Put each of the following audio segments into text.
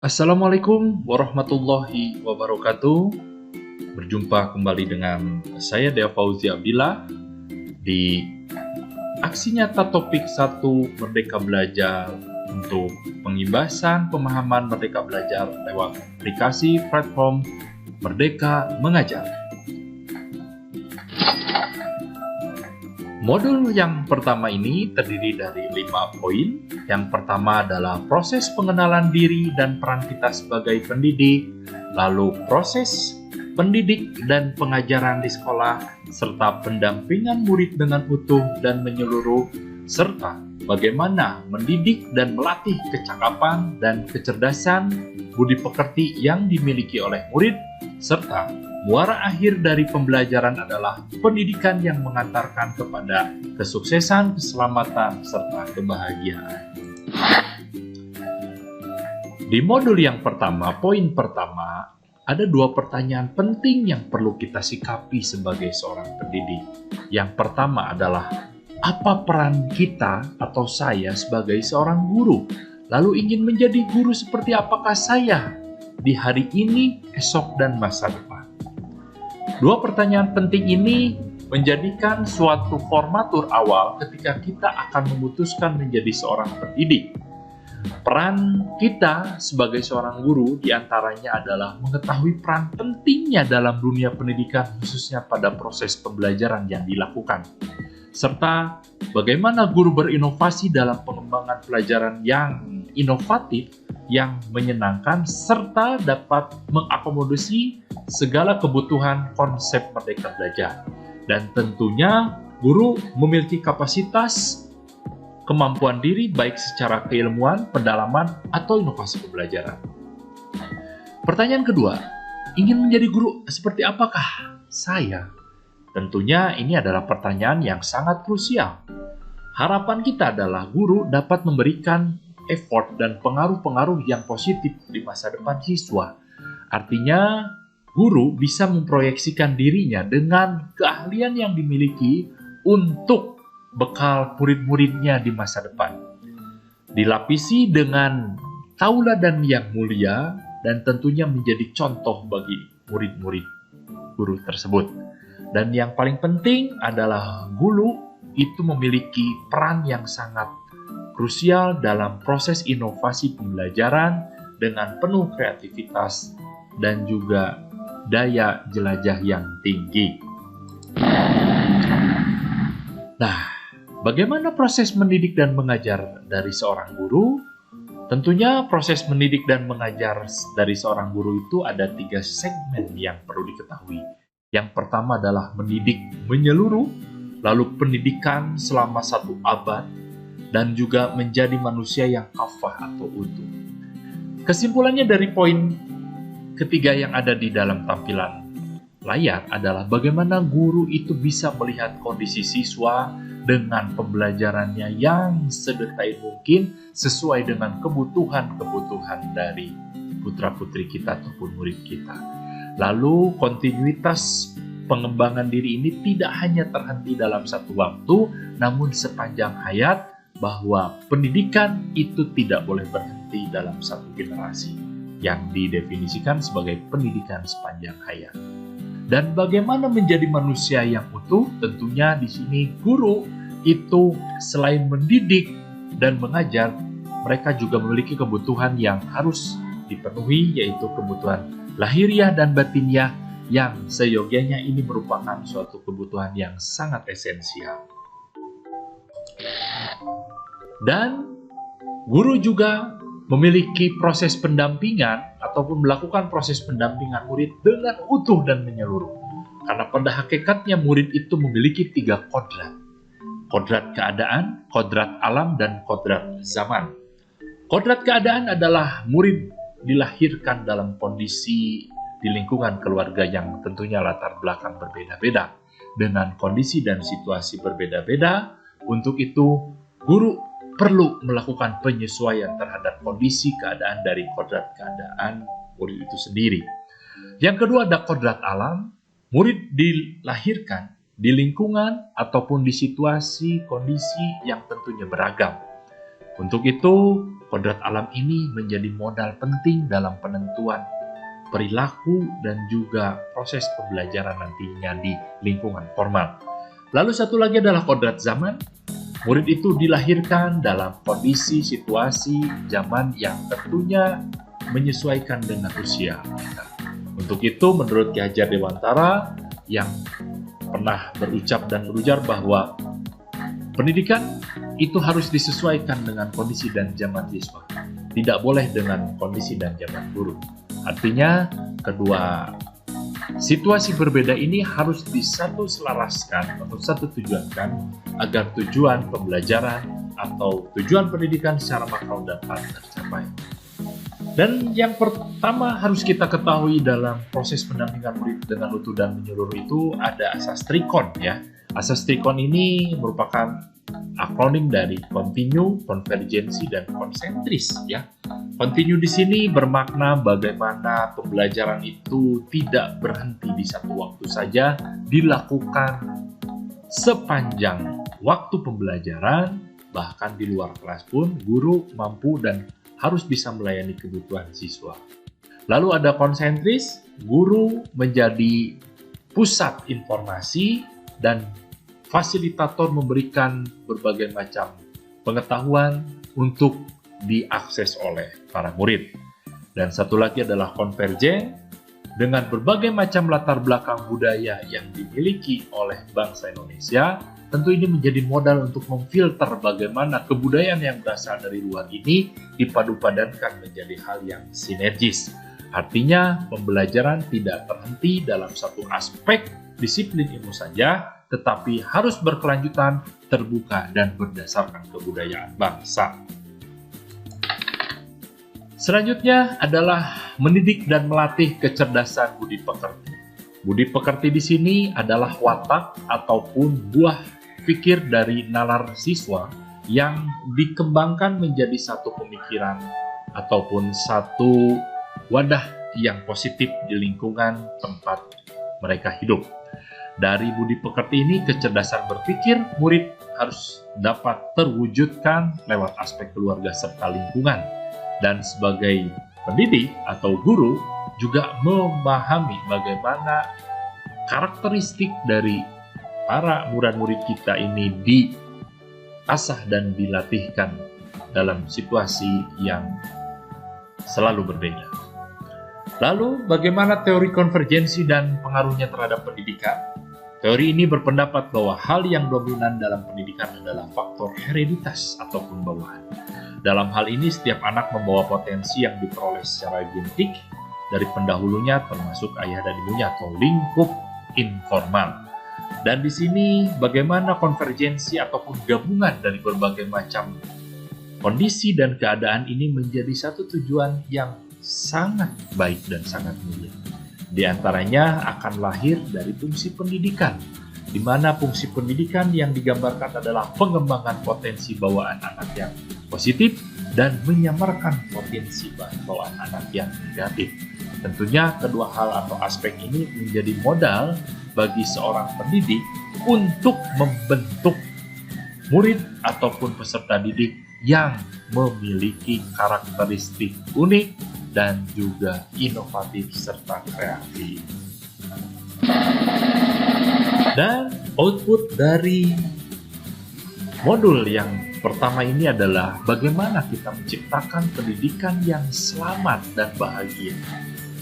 Assalamualaikum warahmatullahi wabarakatuh. Berjumpa kembali dengan saya Dea Fauzi Abdillah di aksi nyata topik 1 Merdeka Belajar untuk pengibasan pemahaman Merdeka Belajar lewat aplikasi platform Merdeka Mengajar. Modul yang pertama ini terdiri dari 5 poin. Yang pertama adalah proses pengenalan diri dan peran kita sebagai pendidik, lalu proses pendidik dan pengajaran di sekolah, serta pendampingan murid dengan utuh dan menyeluruh, serta bagaimana mendidik dan melatih kecakapan dan kecerdasan budi pekerti yang dimiliki oleh murid, serta muara akhir dari pembelajaran adalah pendidikan yang mengantarkan kepada kesuksesan, keselamatan, serta kebahagiaan. Di modul yang pertama, poin pertama, ada 2 pertanyaan penting yang perlu kita sikapi sebagai seorang pendidik. Yang pertama adalah, apa peran kita atau saya sebagai seorang guru? Lalu ingin menjadi guru seperti apakah saya di hari ini, esok, dan masa depan? 2 pertanyaan penting ini menjadikan suatu formatur awal ketika kita akan memutuskan menjadi seorang pendidik. Peran kita sebagai seorang guru diantaranya adalah mengetahui peran pentingnya dalam dunia pendidikan, khususnya pada proses pembelajaran yang dilakukan, serta bagaimana guru berinovasi dalam pengembangan pelajaran yang inovatif, yang menyenangkan, serta dapat mengakomodasi segala kebutuhan konsep Merdeka Belajar. Dan tentunya guru memiliki kapasitas, kemampuan diri baik secara keilmuan, pendalaman, atau inovasi pembelajaran. Pertanyaan kedua, ingin menjadi guru seperti apakah saya? Tentunya ini adalah pertanyaan yang sangat krusial. Harapan kita adalah guru dapat memberikan effort dan pengaruh-pengaruh yang positif di masa depan siswa. Artinya, guru bisa memproyeksikan dirinya dengan keahlian yang dimiliki untuk bekal murid-muridnya di masa depan. Dilapisi dengan tauladan yang mulia dan tentunya menjadi contoh bagi murid-murid guru tersebut. Dan yang paling penting adalah guru itu memiliki peran yang sangat krusial dalam proses inovasi pembelajaran dengan penuh kreativitas dan juga daya jelajah yang tinggi. Nah, bagaimana proses mendidik dan mengajar dari seorang guru? Tentunya proses mendidik dan mengajar dari seorang guru itu ada 3 segmen yang perlu diketahui. Yang pertama adalah mendidik menyeluruh, lalu pendidikan selama 1 abad, dan juga menjadi manusia yang kafah atau utuh. Kesimpulannya dari poin ketiga yang ada di dalam tampilan layar adalah bagaimana guru itu bisa melihat kondisi siswa dengan pembelajarannya yang sedetail mungkin sesuai dengan kebutuhan-kebutuhan dari putra-putri kita ataupun murid kita. Lalu kontinuitas pengembangan diri ini tidak hanya terhenti dalam 1 waktu, namun sepanjang hayat, bahwa pendidikan itu tidak boleh berhenti dalam 1 generasi, yang didefinisikan sebagai pendidikan sepanjang hayat. Dan bagaimana menjadi manusia yang utuh? Tentunya di sini guru itu selain mendidik dan mengajar, mereka juga memiliki kebutuhan yang harus dipenuhi, yaitu kebutuhan lahiriah dan batiniah, yang seyogianya ini merupakan suatu kebutuhan yang sangat esensial. Dan guru juga memiliki proses pendampingan ataupun melakukan proses pendampingan murid dengan utuh dan menyeluruh. Karena pada hakikatnya murid itu memiliki 3 kodrat. Kodrat keadaan, kodrat alam, dan kodrat zaman. Kodrat keadaan adalah murid dilahirkan dalam kondisi di lingkungan keluarga yang tentunya latar belakang berbeda-beda, dengan kondisi dan situasi berbeda-beda. Untuk itu, guru perlu melakukan penyesuaian terhadap kondisi keadaan dari kodrat keadaan murid itu sendiri. Yang kedua ada kodrat alam. Murid dilahirkan di lingkungan ataupun di situasi kondisi yang tentunya beragam. Untuk itu, kodrat alam ini menjadi modal penting dalam penentuan perilaku dan juga proses pembelajaran nantinya di lingkungan formal. Lalu satu lagi adalah kodrat zaman. Murid itu dilahirkan dalam kondisi situasi zaman yang tentunya menyesuaikan dengan usia kita. Untuk itu, menurut Ki Hajar Dewantara yang pernah berucap dan berujar bahwa pendidikan itu harus disesuaikan dengan kondisi dan zaman siswa. Tidak boleh dengan kondisi dan zaman guru. Artinya, kedua situasi berbeda ini harus disatu selaraskan atau satu tujuankan agar tujuan pembelajaran atau tujuan pendidikan secara makro dapat tercapai. Dan yang pertama harus kita ketahui dalam proses pendampingan murid dengan utuh dan menyeluruh itu ada asas trikon ya. Asas trikon ini merupakan akronim dari kontinu, konvergensi, dan konsentris ya. Kontinu di sini bermakna bagaimana pembelajaran itu tidak berhenti di satu waktu saja, dilakukan sepanjang waktu pembelajaran, bahkan di luar kelas pun guru mampu dan harus bisa melayani kebutuhan siswa. Lalu ada konsentris, guru menjadi pusat informasi dan fasilitator memberikan berbagai macam pengetahuan untuk diakses oleh para murid. Dan satu lagi adalah konvergen, dengan berbagai macam latar belakang budaya yang dimiliki oleh bangsa Indonesia, tentu ini menjadi modal untuk memfilter bagaimana kebudayaan yang berasal dari luar ini dipadu-padankan menjadi hal yang sinergis. Artinya, pembelajaran tidak terhenti dalam satu aspek disiplin ilmu saja, tetapi harus berkelanjutan, terbuka, dan berdasarkan kebudayaan bangsa. Selanjutnya adalah mendidik dan melatih kecerdasan budi pekerti. Budi pekerti di sini adalah watak ataupun buah pikir dari nalar siswa yang dikembangkan menjadi satu pemikiran ataupun satu wadah yang positif di lingkungan tempat mereka hidup. Dari budi pekerti ini, kecerdasan berpikir murid harus dapat terwujudkan lewat aspek keluarga serta lingkungan. Dan sebagai pendidik atau guru juga memahami bagaimana karakteristik dari para murid-murid kita ini diasah dan dilatihkan dalam situasi yang selalu berbeda. Lalu, bagaimana teori konvergensi dan pengaruhnya terhadap pendidikan? Teori ini berpendapat bahwa hal yang dominan dalam pendidikan adalah faktor hereditas ataupun bawaan. Dalam hal ini, setiap anak membawa potensi yang diperoleh secara genetik dari pendahulunya, termasuk ayah dan ibunya atau lingkup informal. Dan di sini, bagaimana konvergensi ataupun gabungan dari berbagai macam kondisi dan keadaan ini menjadi satu tujuan yang sangat baik dan sangat mulia. Di antaranya akan lahir dari fungsi pendidikan, di mana fungsi pendidikan yang digambarkan adalah pengembangan potensi bawaan anak yang positif dan menyamarkan potensi bawaan anak yang negatif. Tentunya kedua hal atau aspek ini menjadi modal bagi seorang pendidik untuk membentuk murid ataupun peserta didik yang memiliki karakteristik unik dan juga inovatif serta kreatif. Dan output dari modul yang pertama ini adalah bagaimana kita menciptakan pendidikan yang selamat dan bahagia.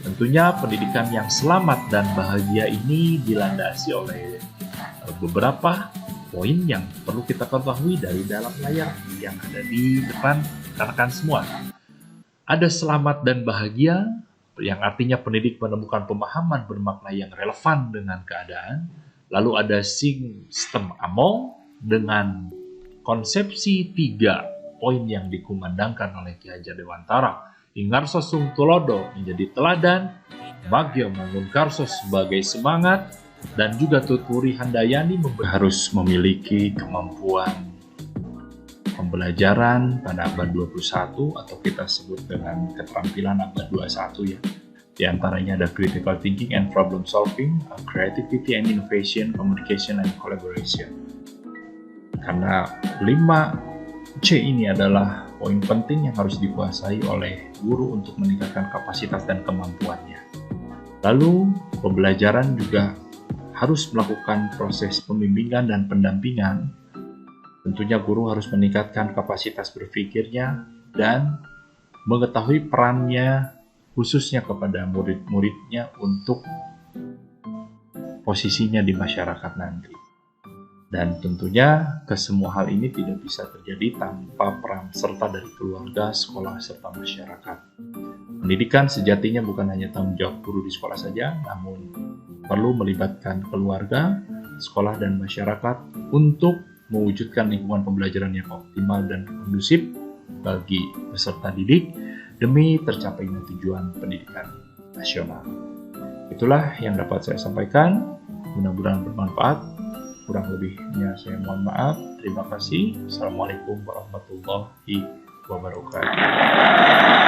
Tentunya pendidikan yang selamat dan bahagia ini dilandasi oleh beberapa poin yang perlu kita ketahui dari dalam layar yang ada di depan rekan-rekan semua. Ada selamat dan bahagia, yang artinya pendidik menemukan pemahaman bermakna yang relevan dengan keadaan. Lalu ada sistem among dengan konsepsi 3 poin yang dikumandangkan oleh Ki Hajar Dewantara. Ingarso sung tulodo menjadi teladan, Bagyo Mangunkarso sebagai semangat, dan juga Tuturi Handayani harus memiliki kemampuan pembelajaran pada abad 21 atau kita sebut dengan keterampilan abad 21 ya. Di antaranya ada critical thinking and problem solving, creativity and innovation, communication and collaboration. Karena 5C ini adalah poin penting yang harus dikuasai oleh guru untuk meningkatkan kapasitas dan kemampuannya. Lalu, pembelajaran juga harus melakukan proses pembimbingan dan pendampingan. Tentunya guru harus meningkatkan kapasitas berpikirnya dan mengetahui perannya khususnya kepada murid-muridnya untuk posisinya di masyarakat nanti. Dan tentunya kesemua hal ini tidak bisa terjadi tanpa peran serta dari keluarga, sekolah, serta masyarakat. Pendidikan sejatinya bukan hanya tanggung jawab guru di sekolah saja, namun perlu melibatkan keluarga, sekolah, dan masyarakat untuk mewujudkan lingkungan pembelajaran yang optimal dan kondusif bagi peserta didik demi tercapainya tujuan pendidikan nasional. Itulah yang dapat saya sampaikan, mudah-mudahan bermanfaat. Kurang lebihnya saya mohon maaf. Terima kasih. Assalamualaikum warahmatullahi wabarakatuh.